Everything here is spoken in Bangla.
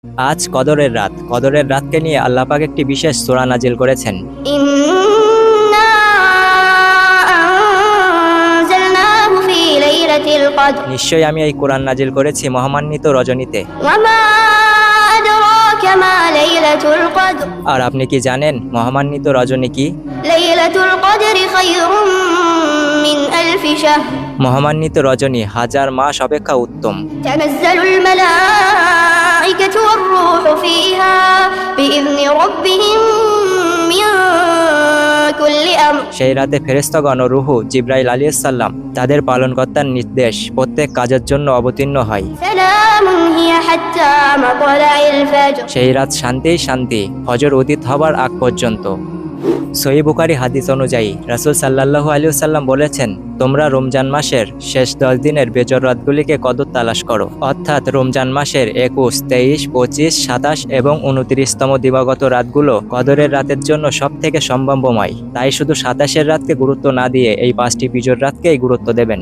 আজ কদরের রাত। কদরের রাতকে নিয়ে আল্লাহ পাক একটি বিশেষ সূরা নাজিল করেছেন। إنا أنزلناه في ليلة القدر নিশ্চয়ই আমি এই কোরআন নাজিল করেছি মহামান্বিত রজনীতে। وما أدراك ما ليلة القدر আর আপনি কি জানেন মহামান্বিত রজনী কি? ليلة القدر خير من ألف شهر মহামান্বিত রজনী হাজার মাস অপেক্ষা উত্তম। تنزل الملائكة والروح فيها بإذن ربهم من كل أمر সেই রাতে ফেরেশতাগণ ও রূহ জিবরাইল আলাইহিস সালাম তাদের পালনকর্তার নির্দেশ প্রত্যেক কাজের জন্য অবতীর্ণ হয়। سلام هي حتى مطلع الفجر সেই রাত শান্তিই শান্তি ফজর উদিত হবার আগ পর্যন্ত। সহিহ বুখারী হাদিস অনুযায়ী রাসূল সাল্লাল্লাহু আলাইহি ওয়াসাল্লাম বলেছেন, তোমরা রমজান মাসের শেষ 10 দিনের বেজর রাতগুলিকে কদর তালাশ করো, অর্থাৎ রমজান মাসের 21, 23, 25, 27 এবং 29তম দিবাগত রাতগুলো কদরের রাতের জন্য সবথেকে সম্ভাব্যময়। তাই শুধু 27-এর রাতকে গুরুত্ব না দিয়ে এই 5টি বিজোড় রাতকেই গুরুত্ব দেবেন।